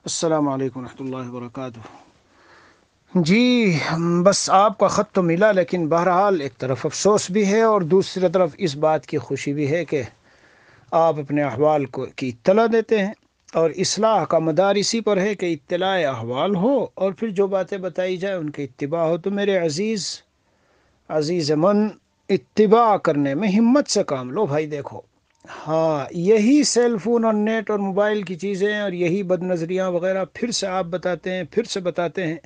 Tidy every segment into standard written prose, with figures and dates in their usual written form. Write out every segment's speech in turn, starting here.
السلام علیکم ورحمۃ اللہ وبرکاتہ۔ جی، بس آپ کا خط تو ملا، لیکن بہرحال ایک طرف افسوس بھی ہے اور دوسری طرف اس بات کی خوشی بھی ہے کہ آپ اپنے احوال کی اطلاع دیتے ہیں، اور اصلاح کا مدار اسی پر ہے کہ اطلاع احوال ہو اور پھر جو باتیں بتائی جائیں ان کی اتباع ہو۔ تو میرے عزیز من، اتباع کرنے میں ہمت سے کام لو بھائی۔ دیکھو، ہاں، یہی سیل فون اور نیٹ اور موبائل کی چیزیں اور یہی بد نظریاں وغیرہ پھر سے آپ بتاتے ہیں، پھر سے بتاتے ہیں۔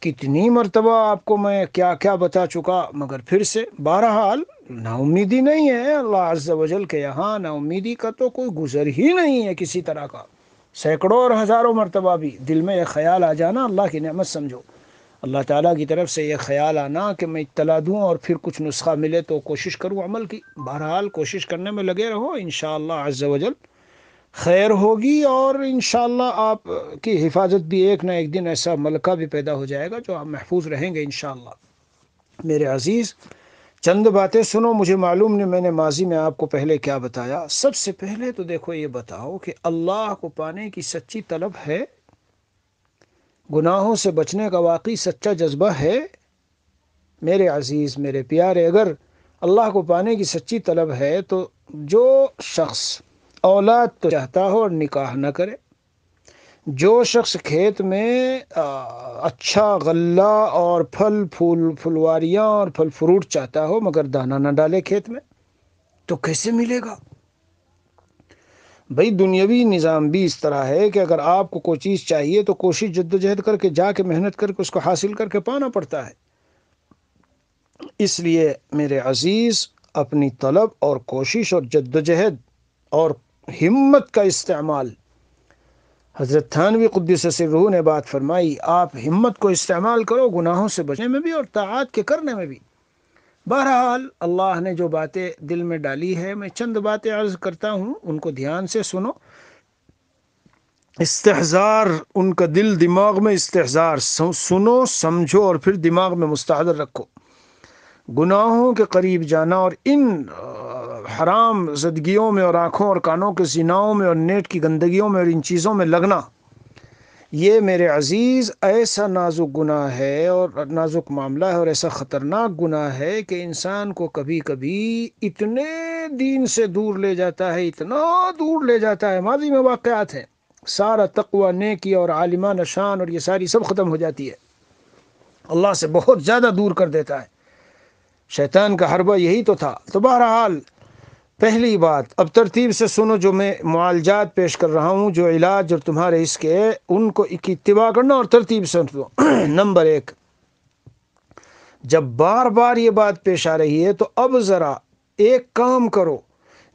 کتنی مرتبہ آپ کو میں کیا کیا بتا چکا، مگر پھر سے بہرحال نا امیدی نہیں ہے اللہ عز و جل کے یہاں۔ نا امیدی کا تو کوئی گزر ہی نہیں ہے کسی طرح کا۔ سینکڑوں اور ہزاروں مرتبہ بھی دل میں یہ خیال آ جانا اللہ کی نعمت سمجھو۔ اللہ تعالیٰ کی طرف سے یہ خیال آنا کہ میں اطلاع دوں اور پھر کچھ نسخہ ملے تو کوشش کروں عمل کی۔ بہرحال کوشش کرنے میں لگے رہو، انشاءاللہ عز و جل خیر ہوگی، اور انشاءاللہ آپ کی حفاظت بھی ایک نہ ایک دن ایسا ملکہ بھی پیدا ہو جائے گا جو آپ محفوظ رہیں گے انشاءاللہ۔ میرے عزیز، چند باتیں سنو۔ مجھے معلوم نہیں میں نے ماضی میں آپ کو پہلے کیا بتایا۔ سب سے پہلے تو دیکھو، یہ بتاؤ کہ اللہ کو پانے کی سچی طلب ہے؟ گناہوں سے بچنے کا واقعی سچا جذبہ ہے؟ میرے عزیز، میرے پیارے، اگر اللہ کو پانے کی سچی طلب ہے تو جو شخص اولاد تو چاہتا ہو اور نکاح نہ کرے، جو شخص کھیت میں اچھا غلہ اور پھلواریاں اور پھل فروٹ چاہتا ہو مگر دانہ نہ ڈالے کھیت میں، تو کیسے ملے گا؟ بھئی دنیاوی نظام بھی اس طرح ہے کہ اگر آپ کو کوئی چیز چاہیے تو کوشش جدوجہد کر کے جا کے محنت کر کے اس کو حاصل کر کے پانا پڑتا ہے۔ اس لیے میرے عزیز، اپنی طلب اور کوشش اور جدوجہد اور ہمت کا استعمال، حضرت تھانوی قدس سرہ نے بات فرمائی، آپ ہمت کو استعمال کرو گناہوں سے بچنے میں بھی اور طاعات کے کرنے میں بھی۔ بہرحال اللہ نے جو باتیں دل میں ڈالی ہے، میں چند باتیں عرض کرتا ہوں، ان کو دھیان سے سنو۔ استحضار، ان کا دل دماغ میں استحضار، سنو سمجھو اور پھر دماغ میں مستحضر رکھو۔ گناہوں کے قریب جانا اور ان حرام زدگیوں میں اور آنکھوں اور کانوں کے زناؤں میں اور نیٹ کی گندگیوں میں اور ان چیزوں میں لگنا، یہ میرے عزیز ایسا نازک گناہ ہے اور نازک معاملہ ہے اور ایسا خطرناک گناہ ہے کہ انسان کو کبھی کبھی اتنے دین سے دور لے جاتا ہے، اتنا دور لے جاتا ہے، ماضی میں واقعات ہیں، سارا تقوی، نیکی اور عالمانہ شان اور یہ ساری سب ختم ہو جاتی ہے، اللہ سے بہت زیادہ دور کر دیتا ہے۔ شیطان کا حربہ یہی تو تھا۔ تو بہرحال پہلی بات، اب ترتیب سے سنو، جو میں معالجات پیش کر رہا ہوں، جو علاج اور تمہارے اس کے، ان کو اتباع کرنا اور ترتیب سے سنو۔ نمبر ایک، جب بار بار یہ بات پیش آ رہی ہے تو اب ذرا ایک کام کرو،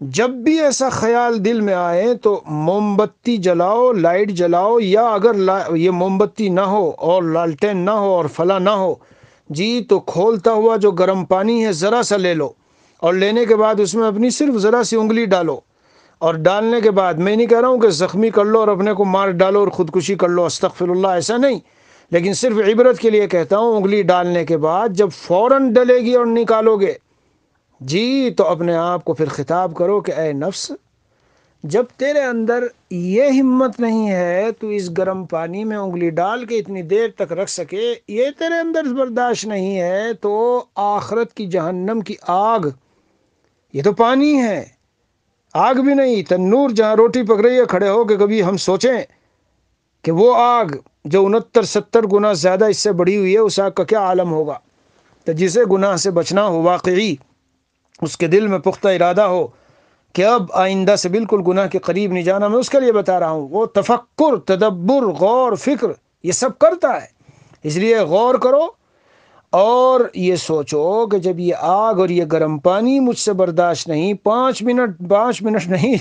جب بھی ایسا خیال دل میں آئے تو موم بتی جلاؤ، لائٹ جلاؤ، یا اگر یہ موم بتی نہ ہو اور لالٹین نہ ہو اور فلاں نہ ہو، جی تو کھولتا ہوا جو گرم پانی ہے ذرا سا لے لو، اور لینے کے بعد اس میں اپنی صرف ذرا سی انگلی ڈالو، اور ڈالنے کے بعد میں نہیں کہہ رہا ہوں کہ زخمی کر لو اور اپنے کو مار ڈالو اور خودکشی کر لو، استغفر اللہ، ایسا نہیں، لیکن صرف عبرت کے لیے کہتا ہوں، انگلی ڈالنے کے بعد جب فوراً ڈلے گی اور نکالو گے، جی تو اپنے آپ کو پھر خطاب کرو کہ اے نفس، جب تیرے اندر یہ ہمت نہیں ہے تو اس گرم پانی میں انگلی ڈال کے اتنی دیر تک رکھ سکے، یہ تیرے اندر برداشت نہیں ہے، تو آخرت کی جہنم کی آگ، یہ تو پانی ہے، آگ بھی نہیں، تنور جہاں روٹی پک رہی ہے کھڑے ہو کہ کبھی ہم سوچیں کہ وہ آگ جو 69-70 گنا زیادہ اس سے بڑھی ہوئی ہے، اس آگ کا کیا عالم ہوگا۔ تو جسے گناہ سے بچنا ہو، واقعی اس کے دل میں پختہ ارادہ ہو کہ اب آئندہ سے بالکل گناہ کے قریب نہیں جانا، میں اس کے لیے بتا رہا ہوں، وہ تفکر، تدبر، غور، فکر یہ سب کرتا ہے۔ اس لیے غور کرو اور یہ سوچو کہ جب یہ آگ اور یہ گرم پانی مجھ سے برداشت نہیں، 5 منٹ نہیں،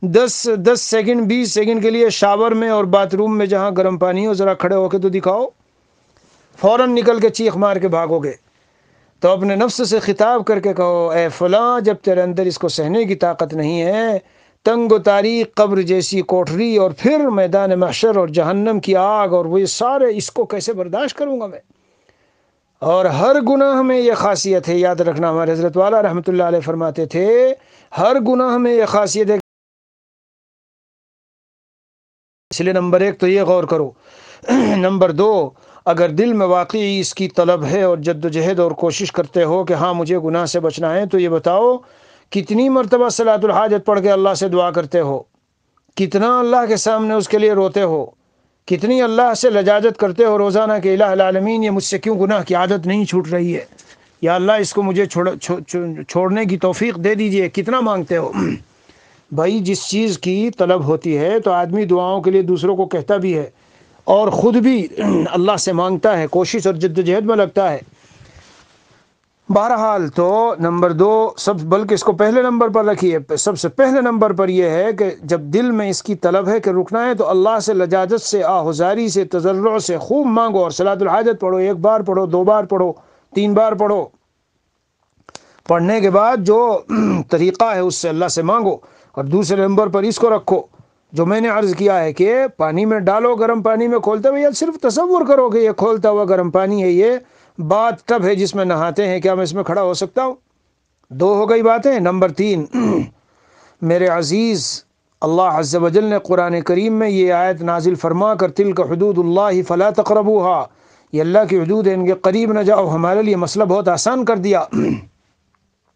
10 سیکنڈ 20 سیکنڈ کے لیے شاور میں اور باتھ روم میں جہاں گرم پانی ہو ذرا کھڑے ہو کے تو دکھاؤ، فوراً نکل کے چیخ مار کے بھاگو گے، تو اپنے نفس سے خطاب کر کے کہو، اے فلاں، جب تیرے اندر اس کو سہنے کی طاقت نہیں ہے، تنگ و تاریک قبر جیسی کوٹھری اور پھر میدان محشر اور جہنم کی آگ اور وہ سارے، اس کو کیسے برداشت کروں گا میں؟ اور ہر گناہ میں یہ خاصیت ہے، یاد رکھنا، ہمارے حضرت والا رحمۃ اللہ علیہ فرماتے تھے، ہر گناہ میں یہ خاصیت ہے اس لیے نمبر 1 تو یہ غور کرو۔ نمبر 2، اگر دل میں واقعی اس کی طلب ہے اور جد و جہد اور کوشش کرتے ہو کہ ہاں مجھے گناہ سے بچنا ہے، تو یہ بتاؤ کتنی مرتبہ صلاۃ الحاجت پڑھ کے اللہ سے دعا کرتے ہو، کتنا اللہ کے سامنے اس کے لیے روتے ہو، کتنی اللہ سے لجاجت کرتے ہو روزانہ کہ الہ العالمین یہ مجھ سے کیوں گناہ کی عادت نہیں چھوٹ رہی ہے، یا اللہ اس کو مجھے چھوڑنے کی توفیق دے دیجئے، کتنا مانگتے ہو۔ بھائی جس چیز کی طلب ہوتی ہے تو آدمی دعاؤں کے لیے دوسروں کو کہتا بھی ہے اور خود بھی اللہ سے مانگتا ہے، کوشش اور جد و جہد میں لگتا ہے۔ بہرحال تو نمبر 2 بلکہ اس کو پہلے نمبر پر رکھیے، سب سے پہلے نمبر پر یہ ہے کہ جب دل میں اس کی طلب ہے کہ رکنا ہے تو اللہ سے لجاجت سے، آہذاری سے، تضرع سے خوب مانگو، اور صلاۃ الحاجت پڑھو، 1 بار پڑھو، 2 بار پڑھو، 3 بار پڑھو۔ پڑھنے کے بعد جو طریقہ ہے اس سے اللہ سے مانگو، اور دوسرے نمبر پر اس کو رکھو جو میں نے عرض کیا ہے کہ پانی میں ڈالو، گرم پانی میں کھولتے ہوئے، صرف تصور کرو کہ یہ کھولتا ہوا گرم پانی ہے، یہ بات ٹب ہے جس میں نہاتے ہیں، کیا میں اس میں کھڑا ہو سکتا ہوں؟ 2 ہو گئی باتیں۔ نمبر 3، میرے عزیز، اللہ عز و جل نے قرآن کریم میں یہ آیت نازل فرما کر تلک حدود اللہ فلا تقربوها، یہ اللہ کی حدود ہیں، ان کے قریب نہ جاؤ، ہمارے لیے مسئلہ بہت آسان کر دیا۔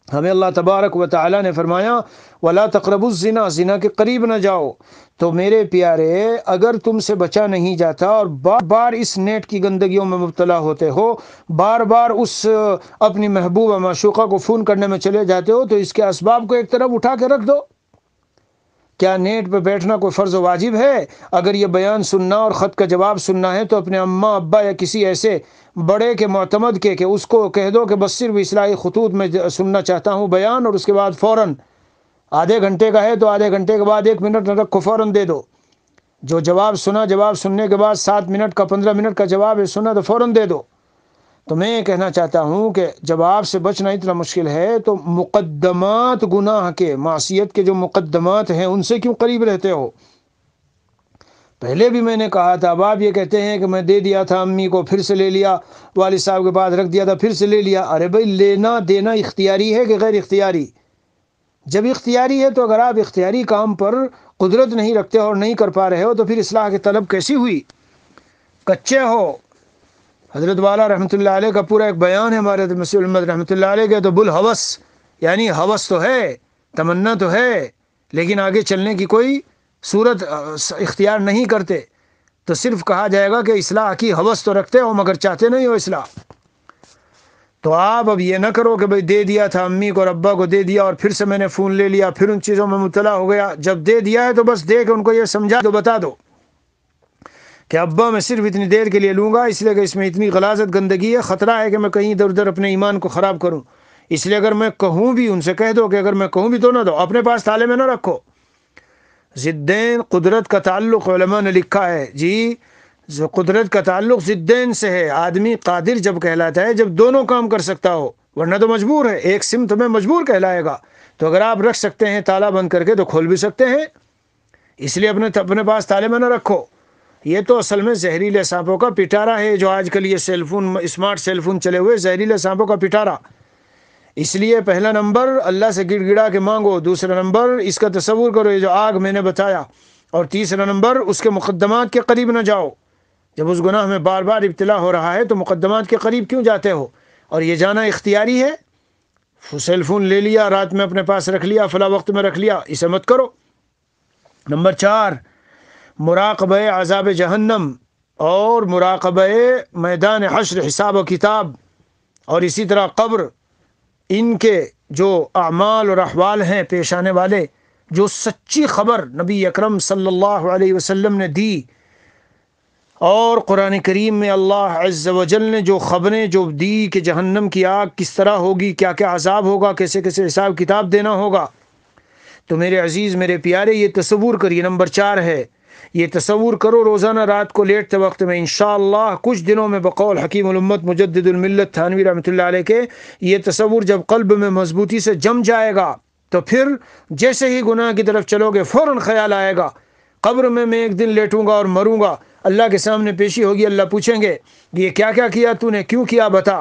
ہمیں اللہ تبارک و تعالی نے فرمایا ولا تقربوا الزنا، زنا کے قریب نہ جاؤ۔ تو میرے پیارے، اگر تم سے بچا نہیں جاتا اور بار بار اس نیٹ کی گندگیوں میں مبتلا ہوتے ہو، بار بار اس اپنی محبوبہ معشوقہ کو فون کرنے میں چلے جاتے ہو، تو اس کے اسباب کو ایک طرف اٹھا کے رکھ دو۔ کیا نیٹ پہ بیٹھنا کوئی فرض و واجب ہے؟ اگر یہ بیان سننا اور خط کا جواب سننا ہے تو اپنے اماں ابا یا کسی ایسے بڑے کے معتمد کے کہ اس کو کہہ دو کہ بس صرف اصلاحی خطوط میں سننا چاہتا ہوں بیان، اور اس کے بعد فوراً آدھے گھنٹے کا ہے تو آدھے گھنٹے کے بعد 1 منٹ نہ رکھو، فوراً دے دو۔ جو جواب سنا، جواب سننے کے بعد 7 منٹ کا 15 منٹ کا جواب ہے سنا تو فوراً دے دو۔ تو میں کہنا چاہتا ہوں کہ جب آپ سے بچنا اتنا مشکل ہے تو مقدمات گناہ کے، معصیت کے جو مقدمات ہیں ان سے کیوں قریب رہتے ہو؟ پہلے بھی میں نے کہا تھا، اب آپ یہ کہتے ہیں کہ میں دے دیا تھا امی کو، پھر سے لے لیا، والد صاحب کے پاس رکھ دیا تھا، پھر سے لے لیا۔ ارے بھائی، لینا دینا اختیاری ہے کہ غیر اختیاری؟ جب اختیاری ہے تو اگر آپ اختیاری کام پر قدرت نہیں رکھتے اور نہیں کر پا رہے ہو تو پھر اصلاح کی طلب کیسی ہوئی؟ کچے ہو۔ حضرت والا رحمۃ اللہ علیہ کا پورا ایک بیان ہے ہمارے مسیح الامت رحمۃ اللہ علیہ کے، تو بالحوث، یعنی حوث تو ہے، تمنا تو ہے، لیکن آگے چلنے کی کوئی صورت اختیار نہیں کرتے، تو صرف کہا جائے گا کہ اصلاح کی حوث تو رکھتے ہو مگر چاہتے نہیں ہو اصلاح۔ تو آپ اب یہ نہ کرو کہ بھئی دے دیا تھا امی کو اور ابا کو، دے دیا اور پھر سے میں نے فون لے لیا، پھر ان چیزوں میں مبتلا ہو گیا۔ جب دے دیا ہے تو بس دے کے ان کو یہ سمجھا دو، بتا دو کہ ابا میں صرف اتنی دیر کے لیے لوں گا، اس لیے کہ اس میں اتنی غلاظت گندگی ہے، خطرہ ہے کہ میں کہیں ادھر ادھر اپنے ایمان کو خراب کروں، اس لیے اگر میں کہوں بھی، ان سے کہہ دو کہ اگر میں کہوں بھی تو نہ دو، اپنے پاس تالے میں نہ رکھو۔ ضدین، قدرت کا تعلق علماء نے لکھا ہے جی، قدرت کا تعلق ضدین سے ہے۔ آدمی قادر جب کہلاتا ہے جب دونوں کام کر سکتا ہو، ورنہ تو مجبور ہے، ایک سمت میں مجبور کہلائے گا۔ تو اگر آپ رکھ سکتے ہیں تالا بند کر کے تو کھول بھی سکتے ہیں، اس لیے اپنے پاس تالے میں نہ رکھو۔ یہ تو اصل میں زہریلے سانپوں کا پٹارا ہے، جو آج کل یہ cell phone, smart cell phone چلے ہوئے، زہریلے سانپوں کا پٹارا۔ اس لیے پہلا نمبر اللہ سے گڑ گڑا کے مانگو، دوسرا نمبر اس کا تصور کرو یہ جو آگ میں نے بتایا، اور تیسرا نمبر اس کے مقدمات کے قریب نہ جاؤ۔ جب اس گناہ میں بار بار ابتلا ہو رہا ہے تو مقدمات کے قریب کیوں جاتے ہو؟ اور یہ جانا اختیاری ہے، سیل فون لے لیا، رات میں اپنے پاس رکھ لیا، فلاں وقت میں رکھ لیا، اسے مت کرو۔ نمبر 4، مراقبہ عذاب جہنم اور مراقبہ میدان حشر، حساب و کتاب، اور اسی طرح قبر، ان کے جو اعمال اور احوال ہیں پیش آنے والے، جو سچی خبر نبی اکرم صلی اللہ علیہ وسلم نے دی، اور قرآن کریم میں اللہ عز و جل نے جو خبریں جو دی کہ جہنم کی آگ کس طرح ہوگی، کیا کیا عذاب ہوگا، کیسے کیسے حساب کتاب دینا ہوگا، تو میرے عزیز، میرے پیارے، یہ تصور کریے۔ نمبر 4 ہے، یہ تصور کرو روزانہ رات کو لیٹتے وقت میں انشاءاللہ کچھ دنوں میں بقول حکیم الامت مجدد الملت تھانوی رحمۃ اللہ علیہ کے، یہ تصور جب قلب میں مضبوطی سے جم جائے گا تو پھر جیسے ہی گناہ کی طرف چلو گے فوراً خیال آئے گا قبر میں ایک دن لیٹوں گا اور مروں گا، اللہ کے سامنے پیشی ہوگی، اللہ پوچھیں گے یہ کیا کیا کیا تو نے، کیوں کیا، بتا۔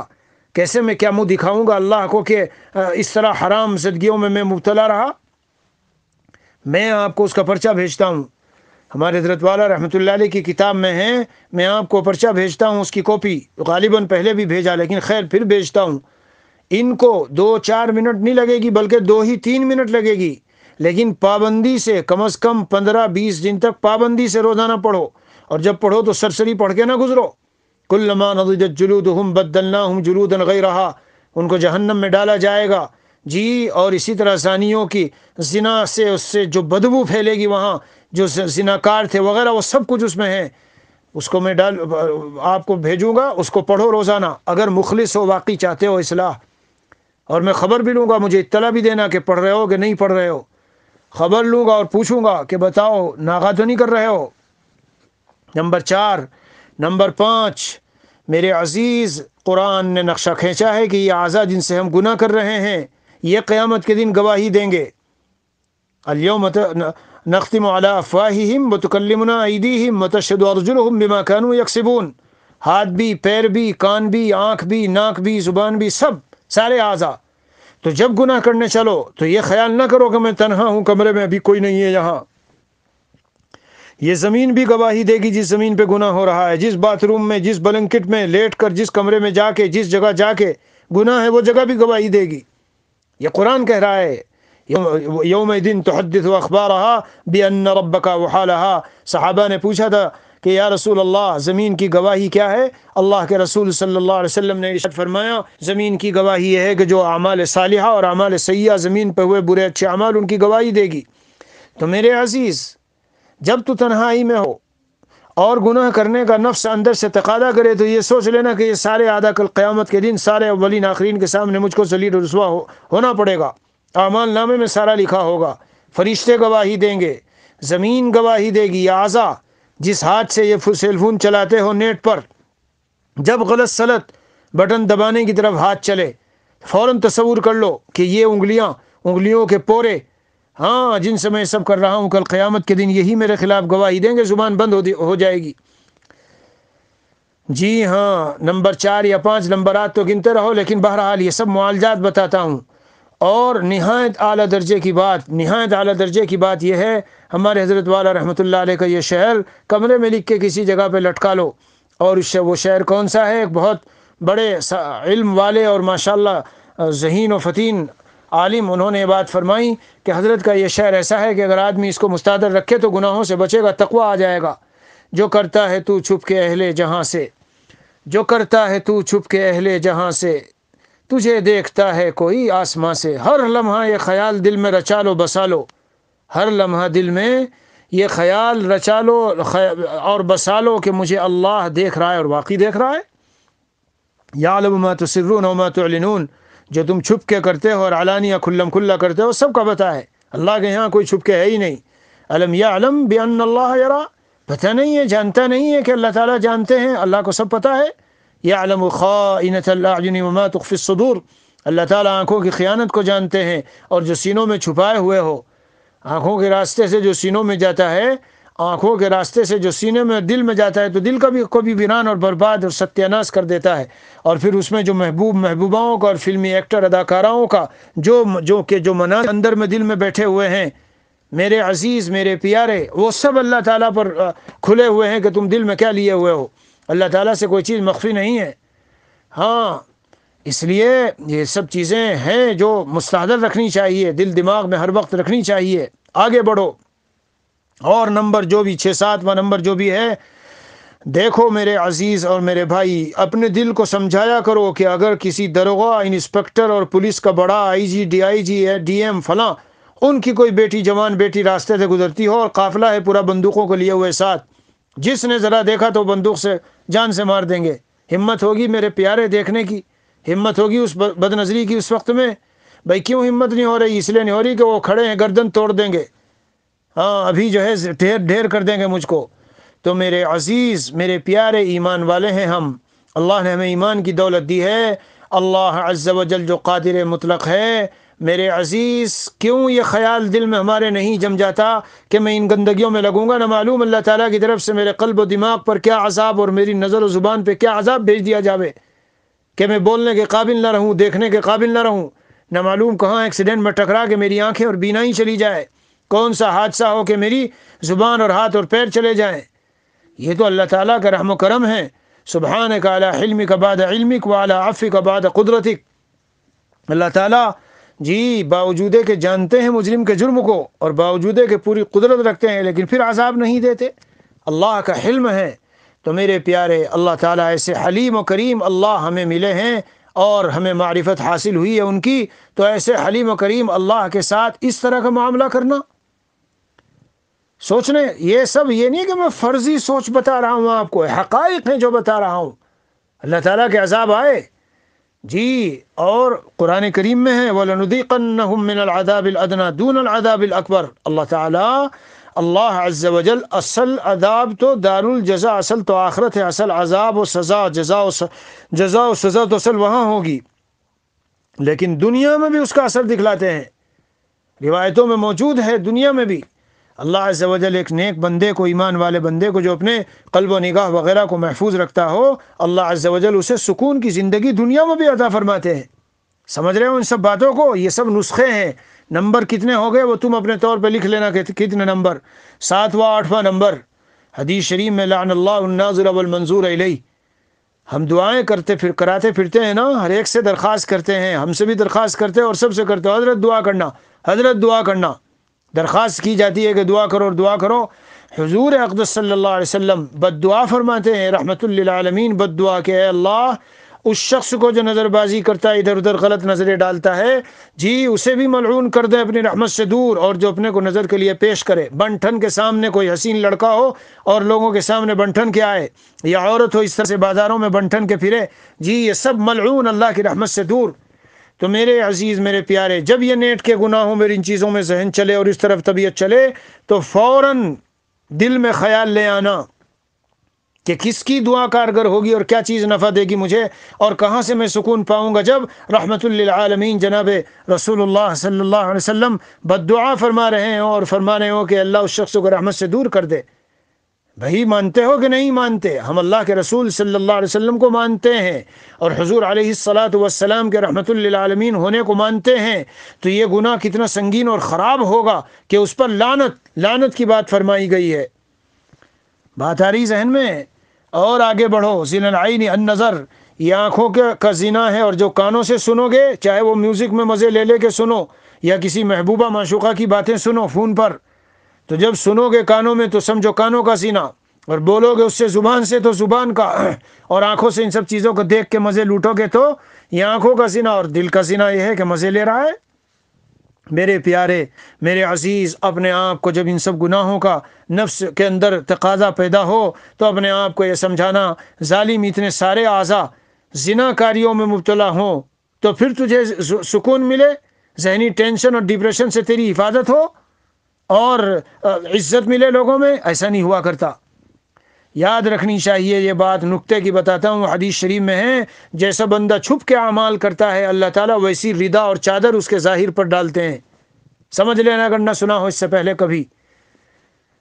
کیسے میں کیا منہ دکھاؤں گا اللہ کو کہ اس طرح حرام زدگیوں میں مبتلا رہا؟ میں آپ کو اس کا پرچہ بھیجتا ہوں۔ ہمارے حضرت والا رحمۃ اللہ علیہ کی کتاب میں ہے، میں آپ کو پرچہ بھیجتا ہوں، اس کی کاپی غالباً پہلے بھی بھیجا لیکن خیر پھر بھیجتا ہوں۔ ان کو 2-4 منٹ نہیں لگے گی بلکہ 2 ہی 3 منٹ لگے گی، لیکن پابندی سے کم از کم 15-20 دن تک پابندی سے روزانہ پڑھو، اور جب پڑھو تو سرسری پڑھ کے نہ گزرو۔ کلما نضجت جلودہم بدلناہم جلودا غیرہا، ان کو جہنم میں ڈالا جائے گا جی۔ اور اسی طرح زانیوں کی زنا سے اس سے جو بدبو پھیلے گی، وہاں جو زناکار تھے وغیرہ وہ سب کچھ اس میں ہے، اس کو میں آپ کو بھیجوں گا، اس کو پڑھو روزانہ اگر مخلص ہو، واقعی چاہتے ہو اصلاح۔ اور میں خبر بھی لوں گا، مجھے اطلاع بھی دینا کہ پڑھ رہے ہو کہ نہیں پڑھ رہے ہو، خبر لوں گا اور پوچھوں گا کہ بتاؤ ناغہ تو نہیں کر رہے ہو۔ نمبر 4، نمبر 5، میرے عزیز قرآن نے نقشہ کھینچا ہے کہ یہ اعضاء جن سے ہم گناہ کر رہے ہیں یہ قیامت کے دن گواہی دیں گے۔ الیوم نختم علی افواہہم وتکلمنا ایدیہم وتشہد ارجلہم بما کانوا یکسبون۔ ہاتھ بھی، پیر بھی، کان بھی، آنکھ بھی، ناک بھی، زبان بھی، سب سارے اعضاء۔ تو جب گناہ کرنے چلو تو یہ خیال نہ کرو کہ میں تنہا ہوں کمرے میں، ابھی کوئی نہیں ہے یہاں۔ یہ زمین بھی گواہی دے گی، جس زمین پہ گناہ ہو رہا ہے، جس باتھ روم میں، جس بلنکٹ میں لیٹ کر، جس کمرے میں جا کے، جس جگہ جا کے گناہ ہے وہ جگہ بھی گواہی دے گی۔ یہ قرآن کہہ رہا ہے یومئذ تحدث اخبارها بان ربک وحالها۔ صحابہ نے پوچھا تھا کہ یا رسول اللہ زمین کی گواہی کیا ہے؟ اللہ کے رسول صلی اللہ علیہ وسلم نے ارشاد فرمایا زمین کی گواہی یہ ہے کہ جو اعمال صالحہ اور اعمال سیئہ زمین پہ ہوئے برے اچھے اعمال ان کی گواہی دے گی۔ تو میرے عزیز جب تو تنہائی میں ہو اور گناہ کرنے کا نفس اندر سے تقاضا کرے تو یہ سوچ لینا کہ یہ سارے اعضاء کل قیامت کے دن سارے اولین آخرین کے سامنے مجھ کو ذلیل و رسوا ہونا پڑے گا۔ اعمال نامے میں سارا لکھا ہوگا، فرشتے گواہی دیں گے، زمین گواہی دے گی، یہ اعضاء جس ہاتھ سے یہ سیل فون چلاتے ہو نیٹ پر، جب غلط سلط بٹن دبانے کی طرف ہاتھ چلے فوراً تصور کر لو کہ یہ انگلیوں کے پورے، ہاں جن سے میں سب کر رہا ہوں کل قیامت کے دن یہی میرے خلاف گواہی دیں گے، زبان بند ہو جائے گی۔ جی ہاں، نمبر 4 یا 5 نمبرات تو گنتے رہو، لیکن بہرحال یہ سب معالجات بتاتا ہوں۔ اور نہایت اعلیٰ درجے کی بات یہ ہے، ہمارے حضرت والا رحمۃ اللہ علیہ کا یہ شعر کمرے میں لکھ کے کسی جگہ پہ لٹکا لو۔ اور وہ شعر کون سا ہے؟ ایک بہت بڑے علم والے اور ماشاءاللہ ذہین و فتین عالم، انہوں نے یہ بات فرمائی کہ حضرت کا یہ شعر ایسا ہے کہ اگر آدمی اس کو مستحضر رکھے تو گناہوں سے بچے گا، تقویٰ آ جائے گا۔ جو کرتا ہے تو چھپ کے اہل جہاں سے، جو کرتا ہے تو چھپ کے اہل جہاں سے، تجھے دیکھتا ہے کوئی آسماں سے۔ ہر لمحہ یہ خیال دل میں رچا لو بسا لو، ہر لمحہ دل میں یہ خیال رچا لو اور بسا لو کہ مجھے اللہ دیکھ رہا ہے، اور واقعی دیکھ رہا ہے۔ یعلم ما تسرون وما تعلنون، جو تم چھپ کے کرتے ہو اور علانیہ کھلم کھلا کرتے ہو سب کا پتہ ہے، اللہ کے یہاں کوئی چھپ کے ہے ہی نہیں۔ الم یعلم بان اللہ یرا، پتہ نہیں ہے، جانتا نہیں ہے کہ اللہ تعالیٰ جانتے ہیں، اللہ کو سب پتہ ہے۔ یعلم خائنۃ الاعین وما تخفی الصدور، اللہ تعالیٰ آنکھوں کی خیانت کو جانتے ہیں اور جو سینوں میں چھپائے ہوئے ہو۔ آنکھوں کے راستے سے جو سینوں میں جاتا ہے، آنکھوں کے راستے سے جو سینے میں دل میں جاتا ہے تو دل کا بھی کبھی ویران اور برباد اور ستیہ ناش کر دیتا ہے۔ اور پھر اس میں جو محبوباؤں کا اور فلمی ایکٹر اداکاراؤں کا جو مناظر اندر میں دل میں بیٹھے ہوئے ہیں، میرے عزیز میرے پیارے، وہ سب اللہ تعالیٰ پر کھلے ہوئے ہیں کہ تم دل میں کیا لیے ہوئے ہو۔ اللہ تعالیٰ سے کوئی چیز مخفی نہیں ہے۔ ہاں اس لیے یہ سب چیزیں ہیں جو مستحضر رکھنی چاہیے، دل دماغ میں ہر وقت رکھنی چاہیے۔ آگے بڑھو۔ اور نمبر جو بھی 6-7واں نمبر جو بھی ہے، دیکھو میرے عزیز اور میرے بھائی، اپنے دل کو سمجھایا کرو کہ اگر کسی دروغہ، انسپکٹر اور پولیس کا بڑا آئی جی، ڈی آئی جی ہے، ڈی ایم فلاں، ان کی کوئی بیٹی، جوان بیٹی راستے سے گزرتی ہو اور قافلہ ہے پورا بندوقوں کو لیے ہوئے ساتھ، جس نے ذرا دیکھا تو بندوق سے جان سے مار دیں گے۔ ہمت ہوگی میرے پیارے دیکھنے کی؟ ہمت ہوگی اس بد نظری کی اس وقت میں؟ بھائی کیوں ہمت نہیں ہو رہی؟ اس لیے نہیں ہو رہی کہ وہ کھڑے ہیں، گردن توڑ دیں گے، ہاں ابھی جو ہے ڈھیر کر دیں گے مجھ کو۔ تو میرے عزیز میرے پیارے ایمان والے ہیں ہم، اللہ نے ہمیں ایمان کی دولت دی ہے، اللہ عز و جل جو قادر مطلق ہے۔ میرے عزیز کیوں یہ خیال دل میں ہمارے نہیں جم جاتا کہ میں ان گندگیوں میں لگوں گا؟ نہ معلوم اللہ تعالیٰ کی طرف سے میرے قلب و دماغ پر کیا عذاب اور میری نظر و زبان پہ کیا عذاب بھیج دیا جاوے کہ میں بولنے کے قابل نہ رہوں، دیکھنے کے قابل نہ رہوں، نہ معلوم کہاں ایکسیڈنٹ میں ٹکرا کے میری آنکھیں اور بینائی چلی جائے۔ کون سا حادثہ ہو کہ میری زبان اور ہاتھ اور پیر چلے جائیں؟ یہ تو اللہ تعالیٰ کا رحم و کرم ہے. سبحانک علی حلمک بعد علمک وعلی عفوک بعد قدرتک. اللہ تعالیٰ جی باوجود کہ جانتے ہیں مجرم کے جرم کو اور باوجود کہ پوری قدرت رکھتے ہیں لیکن پھر عذاب نہیں دیتے. اللہ کا حلم ہے. تو میرے پیارے اللہ تعالیٰ ایسے حلیم و کریم اللہ ہمیں ملے ہیں اور ہمیں معرفت حاصل ہوئی ہے ان کی. تو ایسے حلیم و کریم اللہ کے ساتھ اس طرح کا معاملہ کرنا سوچنے، یہ سب یہ نہیں کہ میں فرضی سوچ بتا رہا ہوں آپ کو، حقائق ہیں جو بتا رہا ہوں. اللہ تعالیٰ کے عذاب آئے جی، اور قرآن کریم میں ہے وَلَنُذِيقَنَّهُم مِّنَ الْعَذَابِ الْأَدْنَىٰ دُونَ الْعَذَابِ الْأَكْبَرِ. اللہ تعالیٰ اللہ عز و جل اصل عذاب تو دار الجزا، اصل تو آخرت ہے، اصل عذاب و سزا، جزا و سزا تو اصل وہاں ہوگی، لیکن دنیا میں بھی اس کا اثر دکھلاتے ہیں. روایتوں میں موجود ہے دنیا میں بھی اللہ عز و جل ایک نیک بندے کو، ایمان والے بندے کو جو اپنے قلب و نگاہ وغیرہ کو محفوظ رکھتا ہو، اللہ عز و جل اسے سکون کی زندگی دنیا میں بھی عطا فرماتے ہیں. سمجھ رہے ہو ان سب باتوں کو؟ یہ سب نسخے ہیں. نمبر کتنے ہو گئے وہ تم اپنے طور پہ لکھ لینا کہ کتنے نمبر. 7واں 8واں نمبر حدیث شریف میں لعن اللہ الناظر والمنظور الیہ. ہم دعائیں کراتے پھرتے ہیں نا، ہر ایک سے درخواست کرتے ہیں، ہم سے بھی درخواست کرتے ہیں اور سب سے کرتے ہیں حضرت دعا کرنا، حضرت دعا کرنا. درخواست کی جاتی ہے کہ دعا کرو اور دعا کرو. حضور اقدس صلی اللہ علیہ وسلم بد دعا فرماتے ہیں رحمت للعالمین، بد دعا کہ اے اللہ اس شخص کو جو نظر بازی کرتا ہے، ادھر ادھر غلط نظریں ڈالتا ہے جی، اسے بھی ملعون کر دے اپنی رحمت سے دور، اور جو اپنے کو نظر کے لیے پیش کرے، بن ٹھن کے سامنے کوئی حسین لڑکا ہو اور لوگوں کے سامنے بن ٹھن کے آئے، یا عورت ہو اس طرح سے بازاروں میں بن ٹھن کے پھرے جی، یہ سب ملعون، اللہ کی رحمت سے دور. تو میرے عزیز میرے پیارے، جب یہ نیٹ کے گناہوں میں ان چیزوں میں ذہن چلے اور اس طرف طبیعت چلے تو فوراً دل میں خیال لے آنا کہ کس کی دعا کارگر ہوگی اور کیا چیز نفع دے گی مجھے اور کہاں سے میں سکون پاؤں گا جب رحمت للعالمین جناب رسول اللہ صلی اللہ علیہ وسلم بد دعا فرما رہے ہیں اور فرما رہے ہو کہ اللہ اس شخص کو رحمت سے دور کر دے. بھائی مانتے ہو کہ نہیں مانتے؟ ہم اللہ کے رسول صلی اللہ علیہ وسلم کو مانتے ہیں اور حضور علیہ الصلاۃ والسلام کے رحمت للعالمین ہونے کو مانتے ہیں. تو یہ گناہ کتنا سنگین اور خراب ہوگا کہ اس پر لعنت کی بات فرمائی گئی ہے. بات آ رہی ذہن میں؟ اور آگے بڑھو. زنا العین النظر، یہ آنکھوں کا زنا ہے، اور جو کانوں سے سنو گے، چاہے وہ میوزک میں مزے لے کے سنو یا کسی محبوبہ معشوقہ کی باتیں سنو فون پر، تو جب سنو گے کانوں میں تو سمجھو کانوں کا زنا، اور بولو گے اس سے زبان سے تو زبان کا، اور آنکھوں سے ان سب چیزوں کو دیکھ کے مزے لوٹو گے تو یہ آنکھوں کا زنا، اور دل کا زنا یہ ہے کہ مزے لے رہا ہے. میرے پیارے میرے عزیز، اپنے آپ کو جب ان سب گناہوں کا نفس کے اندر تقاضا پیدا ہو تو اپنے آپ کو یہ سمجھانا، ظالم اتنے سارے اعضاء زنا کاریوں میں مبتلا ہوں تو پھر تجھے سکون ملے، ذہنی ٹینشن اور ڈپریشن سے تیری حفاظت ہو اور عزت ملے لوگوں میں؟ ایسا نہیں ہوا کرتا. یاد رکھنی چاہیے یہ بات. نکتے کی بتاتا ہوں، حدیث شریف میں ہے جیسا بندہ چھپ کے اعمال کرتا ہے اللہ تعالیٰ ویسی ردا اور چادر اس کے ظاہر پر ڈالتے ہیں. سمجھ لینا اگر نہ سنا ہو اس سے پہلے کبھی.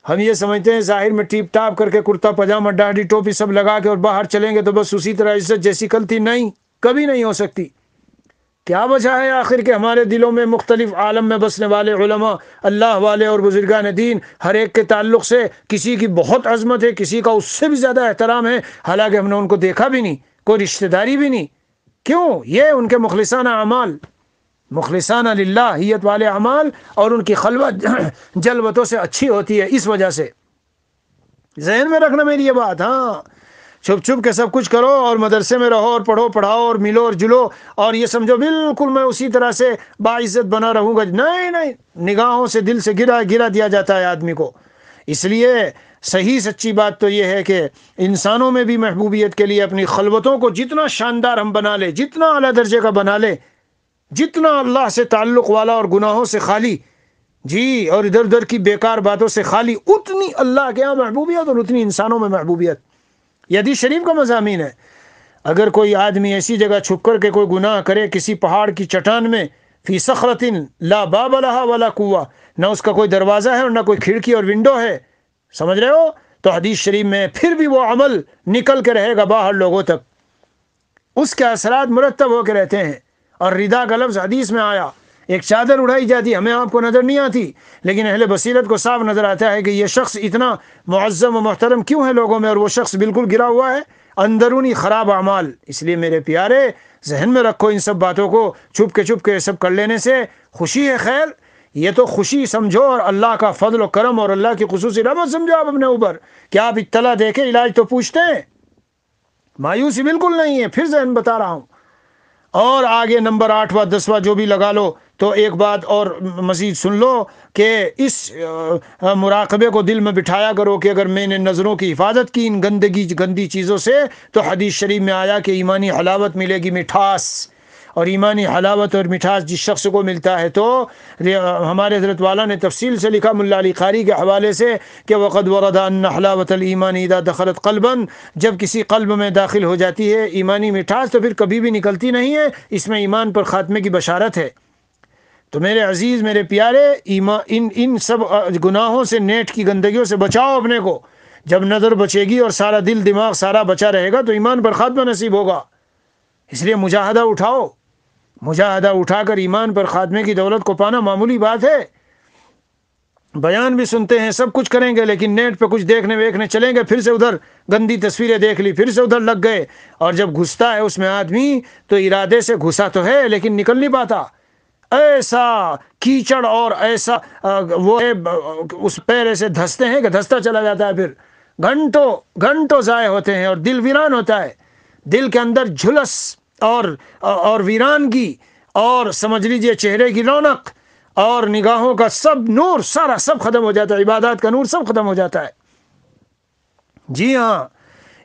ہم یہ سمجھتے ہیں ظاہر میں ٹیپ ٹاپ کر کے کرتا پاجامہ داڑھی ٹوپی سب لگا کے اور باہر چلیں گے تو بس اسی طرح عزت جیسی کل تھی. نہیں، کبھی نہیں ہو سکتی. کیا وجہ ہے آخر کہ ہمارے دلوں میں مختلف عالم میں بسنے والے علماء اللہ والے اور بزرگان دین، ہر ایک کے تعلق سے کسی کی بہت عظمت ہے، کسی کا اس سے بھی زیادہ احترام ہے، حالانکہ ہم نے ان کو دیکھا بھی نہیں، کوئی رشتہ داری بھی نہیں. کیوں؟ یہ ان کے مخلصانہ اعمال، مخلصانہ للہیت والے اعمال، اور ان کی خلوت جلوتوں سے اچھی ہوتی ہے. اس وجہ سے ذہن میں رکھنا میری یہ بات. ہاں، چھپ چھپ کے سب کچھ کرو اور مدرسے میں رہو اور پڑھو پڑھاؤ اور ملو اور جلو اور یہ سمجھو بالکل میں اسی طرح سے باعزت بنا رہوں گا. نہیں، نگاہوں سے دل سے گرا دیا جاتا ہے آدمی کو. اس لیے صحیح سچی بات تو یہ ہے کہ انسانوں میں بھی محبوبیت کے لیے اپنی خلوتوں کو جتنا شاندار ہم بنا لیں، جتنا اعلیٰ درجے کا بنا لیں، جتنا اللہ سے تعلق والا اور گناہوں سے خالی جی اور ادھر ادھر کی بیکار باتوں سے خالی، اتنی اللہ کے یہاں محبوبیت اور اتنی انسانوں میں محبوبیت. یہ حدیث شریف کا مضامین ہے. اگر کوئی آدمی ایسی جگہ چھپ کر کے کوئی گناہ کرے، کسی پہاڑ کی چٹان میں، فی صخرۃ لا باب لها ولا قوہ، نہ اس کا کوئی دروازہ ہے اور نہ کوئی کھڑکی اور ونڈو ہے، سمجھ رہے ہو؟ تو حدیث شریف میں پھر بھی وہ عمل نکل کے رہے گا باہر لوگوں تک، اس کے اثرات مرتب ہو کے رہتے ہیں. اور ردا کا لفظ حدیث میں آیا، ایک چادر اڑائی جاتی، ہمیں آپ کو نظر نہیں آتی، لیکن اہل بصیرت کو صاف نظر آتا ہے کہ یہ شخص اتنا معظم و محترم کیوں ہے لوگوں میں، اور وہ شخص بالکل گرا ہوا ہے، اندرونی خراب اعمال۔ اس لیے میرے پیارے ذہن میں رکھو ان سب باتوں کو، چھپ کے سب کر لینے سے خوشی ہے خیر، یہ تو خوشی سمجھو اور اللہ کا فضل و کرم اور اللہ کی خصوصی رحمت سمجھو آپ اپنے اوپر، کیا آپ اطلاع دے کے علاج تو پوچھتے ہیں؟ مایوسی بالکل نہیں ہے، پھر ذہن بتا رہا ہوں۔ اور آگے نمبر 8واں 10واں جو بھی لگا لو، تو ایک بات اور مزید سن لو کہ اس مراقبے کو دل میں بٹھایا کرو کہ اگر میں نے نظروں کی حفاظت کی ان گندی چیزوں سے، تو حدیث شریف میں آیا کہ ایمانی حلاوت ملے گی، مٹھاس، اور ایمانی حلاوت اور مٹھاس جس شخص کو ملتا ہے، تو ہمارے حضرت والا نے تفصیل سے لکھا ملا علی قاری کے حوالے سے کہ وقد ورد ان حلاوت الایمان اذا دخلت قلبا، جب کسی قلب میں داخل ہو جاتی ہے ایمانی مٹھاس تو پھر کبھی بھی نکلتی نہیں ہے، اس میں ایمان پر خاتمے کی بشارت ہے۔ تو میرے عزیز میرے پیارے، ان سب گناہوں سے، نیٹ کی گندگیوں سے بچاؤ اپنے کو۔ جب نظر بچے گی اور سارا دل دماغ سارا بچا رہے گا تو ایمان پر خاتمہ نصیب ہوگا۔ اس لیے مجاہدہ اٹھاؤ، مجاہدہ اٹھا کر ایمان پر خاتمے کی دولت کو پانا معمولی بات ہے۔ بیان بھی سنتے ہیں، سب کچھ کریں گے، لیکن نیٹ پہ کچھ دیکھنے ویکھنے چلیں گے، پھر سے ادھر گندی تصویریں دیکھ لی، پھر سے ادھر لگ گئے، اور جب گھستا ہے اس میں آدمی تو ارادے سے گھسا تو ہے لیکن نکل نہیں پاتا، ایسا کیچڑ اور ایسا وہ اس پیر ایسے دھستے ہیں کہ دھستا چلا جاتا ہے، پھر گھنٹوں ضائع ہوتے ہیں اور دل ویران ہوتا ہے، دل کے اندر جھلس اور ویرانگی، اور سمجھ لیجئے چہرے کی رونق اور نگاہوں کا سب نور سارا سب ختم ہو جاتا ہے، عبادات کا نور سب ختم ہو جاتا ہے۔ جی ہاں،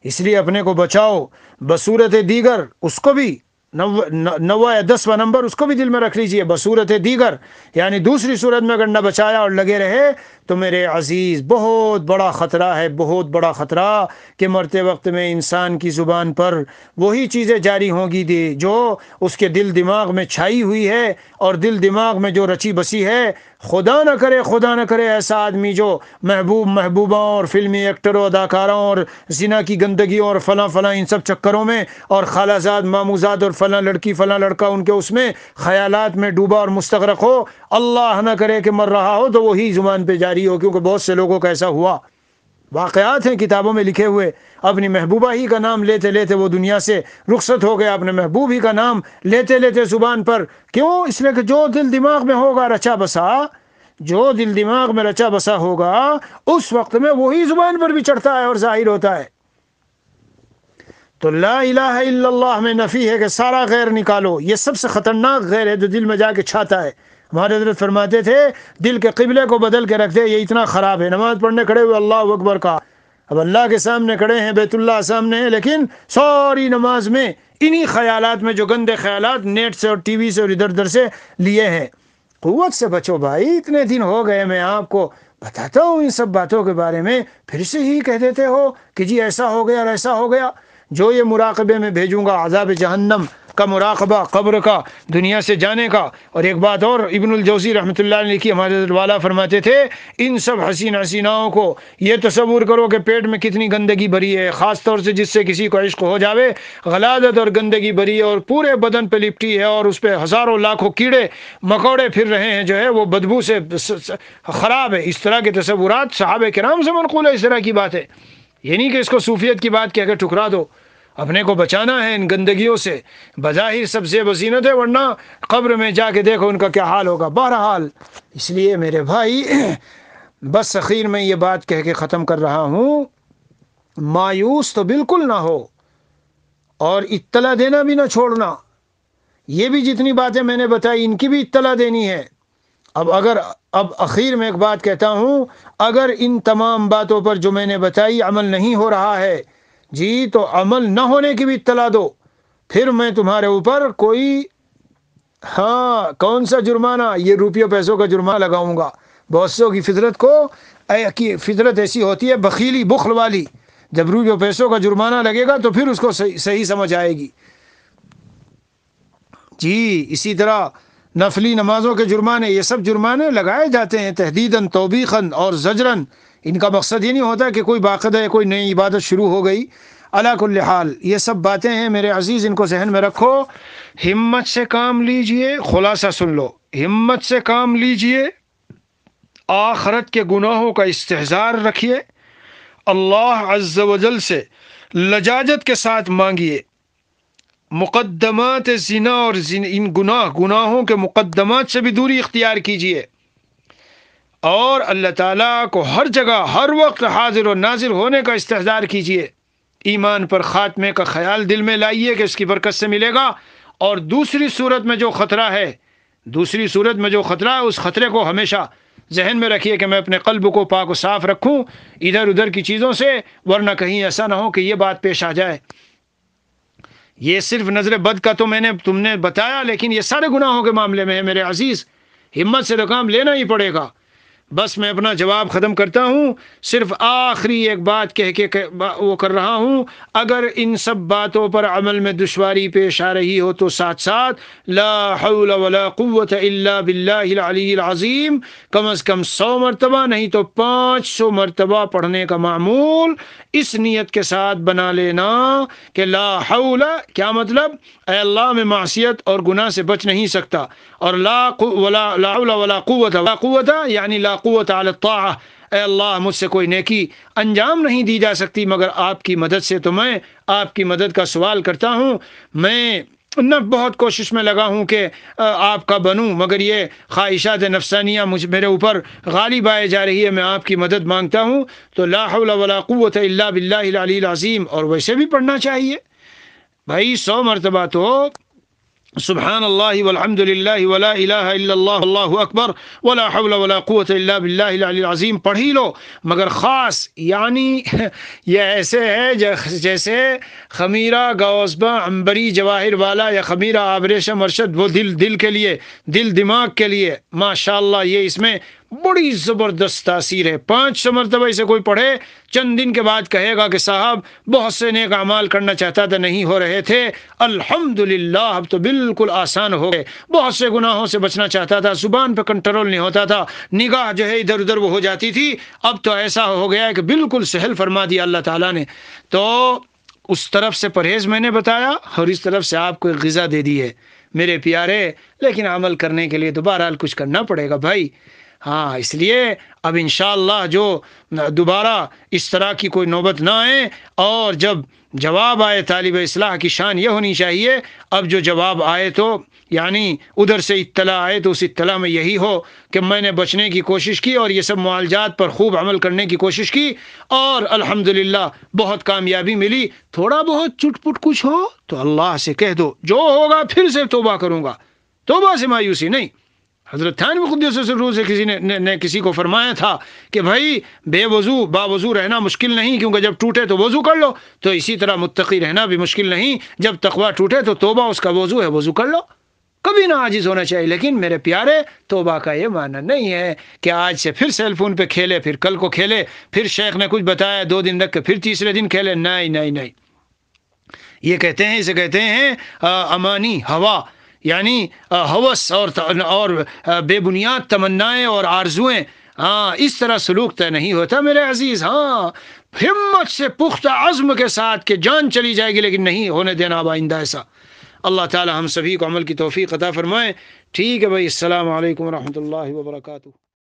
اس لیے اپنے کو بچاؤ بصورت دیگر، اس کو بھی 9واں یا 10واں نمبر اس کو بھی دل میں رکھ لیجئے، بصورت دیگر یعنی دوسری صورت میں اگر نہ بچایا اور لگے رہے تو میرے عزیز بہت بڑا خطرہ ہے، بہت بڑا خطرہ کہ مرتے وقت میں انسان کی زبان پر وہی چیزیں جاری ہوں گی جو اس کے دل دماغ میں چھائی ہوئی ہے، اور دل دماغ میں جو رچی بسی ہے۔ خدا نہ کرے ایسا آدمی جو محبوبوں اور فلمی ایکٹروں اداکاروں اور زنا کی گندگیوں اور فلاں ان سب چکروں میں، اور خالہ زاد ماموزاد اور فلاں لڑکی فلاں لڑکا ان کے اس میں خیالات میں ڈوبا اور مستغرق ہو، اللہ نہ کرے کہ مر رہا ہو تو وہی زبان پہ جاری ہو، کیونکہ بہت سے لوگوں کا ایسا ہوا، واقعات ہیں کتابوں میں لکھے ہوئے، اپنی محبوبہ ہی کا نام لیتے لیتے وہ دنیا سے رخصت ہو گیا، اپنے محبوب ہی کا نام لیتے لیتے زبان پر، کیوں؟ اس لیے کہ جو دل دماغ میں ہوگا رچا بسا، جو دل دماغ میں رچا بسا ہوگا اس وقت میں وہی زبان پر بھی چڑھتا ہے اور ظاہر ہوتا ہے۔ تو لا الہ الا اللہ میں نفی ہے کہ سارا غیر نکالو، یہ سب سے خطرناک غیر ہے جو دل میں جا کے چھاتا ہے۔ ہمارے حضرت فرماتے تھے دل کے قبلے کو بدل کے رکھ دے، یہ اتنا خراب ہے۔ نماز پڑھنے کھڑے ہوئے اللہ اکبر کا، اب اللہ کے سامنے کھڑے ہیں، بیت اللہ سامنے ہے، لیکن ساری نماز میں انہی خیالات میں جو گندے خیالات نیٹ سے اور ٹی وی سے اور ادھر ادھر سے لیے ہیں۔ قوت سے بچو بھائی، اتنے دن ہو گئے میں آپ کو بتاتا ہوں ان سب باتوں کے بارے میں، پھر سے ہی کہہ دیتے ہو کہ جی ایسا ہو گیا اور ایسا ہو گیا۔ جو یہ مراقبے میں بھیجوں گا، عذاب جہنم کا مراقبہ، قبر کا، دنیا سے جانے کا۔ اور ایک بات اور ابن الجوزی رحمۃ اللہ نے لکھی، ہمارے حضرت والا فرماتے تھے ان سب حسیناؤں کو یہ تصور کرو کہ پیٹ میں کتنی گندگی بھری ہے، خاص طور سے جس سے کسی کو عشق ہو جاوے، غلاظت اور گندگی بھری ہے اور پورے بدن پہ لپٹی ہے اور اس پہ ہزاروں لاکھوں کیڑے مکوڑے پھر رہے ہیں، جو ہے وہ بدبو سے خراب ہے۔ اس طرح کے تصورات صحابہ کرام سے منقول ہے، اس طرح کی بات ہے، یہ نہیں کہ اس کو صوفیت کی بات کہہ کے ٹھکرا دو۔ اپنے کو بچانا ہے ان گندگیوں سے، بظاہر سب سے وزینت ہے، ورنہ قبر میں جا کے دیکھو ان کا کیا حال ہوگا۔ بہرحال اس لیے میرے بھائی بس اخیر میں یہ بات کہہ کے ختم کر رہا ہوں، مایوس تو بالکل نہ ہو اور اطلاع دینا بھی نہ چھوڑنا۔ یہ بھی جتنی باتیں میں نے بتائی ان کی بھی اطلاع دینی ہے۔ اب اخیر میں ایک بات کہتا ہوں، اگر ان تمام باتوں پر جو میں نے بتائی عمل نہیں ہو رہا ہے جی، تو عمل نہ ہونے کی بھی اطلاع دو، پھر میں تمہارے اوپر کوئی کون سا جرمانہ، یہ روپیوں پیسوں کا جرمانہ لگاؤں گا۔ بہت سو کی فطرت ایسی ہوتی ہے بخیلی، بخل والی، جب روپیوں پیسوں کا جرمانہ لگے گا تو پھر اس کو صحیح سمجھ آئے گی جی۔ اسی طرح نفلی نمازوں کے جرمانے، یہ سب جرمانے لگائے جاتے ہیں تہدیداً، توبیخاً اور زجراً۔ ان کا مقصد یہ نہیں ہوتا کہ کوئی باقاعدہ ہے کوئی نئی عبادت شروع ہو گئی۔ علی کل حال یہ سب باتیں ہیں میرے عزیز، ان کو ذہن میں رکھو، ہمت سے کام لیجئے۔ خلاصہ سن لو، ہمت سے کام لیجئے، آخرت کے گناہوں کا استحضار رکھیے، اللہ عز و جل سے لجاجت کے ساتھ مانگیے، مقدمات زنا اور ان گناہوں کے مقدمات سے بھی دوری اختیار کیجیے، اور اللہ تعالیٰ کو ہر جگہ ہر وقت حاضر و ناظر ہونے کا استحضار کیجیے، ایمان پر خاتمے کا خیال دل میں لائیے کہ اس کی برکت سے ملے گا، اور دوسری صورت میں جو خطرہ ہے اس خطرے کو ہمیشہ ذہن میں رکھیے کہ میں اپنے قلب کو پاک و صاف رکھوں ادھر ادھر کی چیزوں سے، ورنہ کہیں ایسا نہ ہو کہ یہ بات پیش آ جائے۔ یہ صرف نظر بد کا تو تم نے بتایا، لیکن یہ سارے گناہوں کے معاملے میں ہے میرے عزیز، ہمت سے تو کام لینا ہی پڑے گا۔ بس میں اپنا جواب ختم کرتا ہوں، صرف آخری ایک بات کہہ کے وہ کر رہا ہوں، اگر ان سب باتوں پر عمل میں دشواری پیش آ رہی ہو تو ساتھ ساتھ لا حول ولا قوت الا باللہ العلی العظیم کم از کم 100 مرتبہ نہیں تو 500 مرتبہ پڑھنے کا معمول اس نیت کے ساتھ بنا لینا کہ لا حول، کیا مطلب؟ اے اللہ میں معصیت اور گناہ سے بچ نہیں سکتا، اور لا حول ولا قوت یعنی لا قوت علی الطاعہ، اے اللہ مجھ سے کوئی نیکی انجام نہیں دی جا سکتی مگر آپ کی مدد سے، تو میں آپ کی مدد کا سوال کرتا ہوں، میں نہ بہت کوشش میں لگا ہوں کہ آپ کا بنوں، مگر یہ خواہشات نفسانیہ میرے اوپر غالب آئے جا رہی ہے، میں آپ کی مدد مانگتا ہوں، تو لا حول ولا قوت الا باللہ العلی العظیم، اور ویسے بھی پڑھنا چاہیے بھائی 100 مرتبہ تو سبحان اللہ والحمد للہ ولا الہ الا اللہ اللہ اکبر ولا حول ولا قوت الا باللہ العلی العظیم پڑھ ہی لو، مگر خاص یعنی یہ ایسے ہے جیسے خمیرہ گوزبہ عنبری جواہر والا یا خمیرہ آبریشم ارشد، وہ دل کے لیے، دل دماغ کے لیے ماشاءاللہ یہ اس میں بڑی زبردست تاثیر ہے۔ 500 مرتبہ اسے کوئی پڑھے، چند دن کے بعد کہے گا کہ صاحب بہت سے نیک اعمال کرنا چاہتا تھا نہیں ہو رہے تھے، الحمدللہ اب تو بالکل آسان ہو گئے، بہت سے گناہوں سے بچنا چاہتا تھا، زبان پہ کنٹرول نہیں ہوتا تھا، نگاہ جو ہے ادھر ادھر وہ ہو جاتی تھی، اب تو ایسا ہو گیا ہے کہ بالکل سہل فرما دیا اللہ تعالیٰ نے۔ تو اس طرف سے پرہیز میں نے بتایا اور اس طرف سے آپ کو ایک غذا دے دی ہے میرے پیارے، لیکن عمل کرنے کے لیے تو بہرحال کچھ کرنا پڑے گا بھائی۔ ہاں اس لیے اب انشاءاللہ جو دوبارہ اس طرح کی کوئی نوبت نہ آئے، اور جب جواب آئے طالب اصلاح کی شان یہ ہونی چاہیے، اب جو جواب آئے تو یعنی ادھر سے اطلاع آئے تو اس اطلاع میں یہی ہو کہ میں نے بچنے کی کوشش کی اور یہ سب معالجات پر خوب عمل کرنے کی کوشش کی اور الحمدللہ بہت کامیابی ملی۔ تھوڑا بہت چٹ پٹ کچھ ہو تو اللہ سے کہہ دو جو ہوگا پھر سے توبہ کروں گا، توبہ سے مایوسی نہیں۔ حضرت تھانوی قدس سرور سے کسی نے کسی کو فرمایا تھا کہ بھائی بے وضو با وضو رہنا مشکل نہیں، کیونکہ جب ٹوٹے تو وضو کر لو، تو اسی طرح متقی رہنا بھی مشکل نہیں، جب تقویٰ ٹوٹے تو توبہ اس کا وضو ہے، وضو کر لو، کبھی نہ عاجز ہونا چاہیے۔ لیکن میرے پیارے توبہ کا یہ معنی نہیں ہے کہ آج سے پھر سیل فون پہ کھیلے، پھر کل کو کھیلے، پھر شیخ نے کچھ بتایا 2 دن رکھ کے پھر تیسرے دن کھیلے، نہیں، یہ کہتے ہیں، اسے کہتے ہیں امانی ہوا، یعنی ہوس اور بے بنیاد تمنائیں اور آرزویں، ہاں اس طرح سلوک طے نہیں ہوتا میرے عزیز۔ ہاں ہمت سے پختہ عزم کے ساتھ کہ جان چلی جائے گی لیکن نہیں ہونے دینا اب آئندہ ایسا۔ اللہ تعالی ہم سبھی کو عمل کی توفیق عطا فرمائے۔ ٹھیک ہے بھائی، السلام علیکم ورحمۃ اللہ وبرکاتہ۔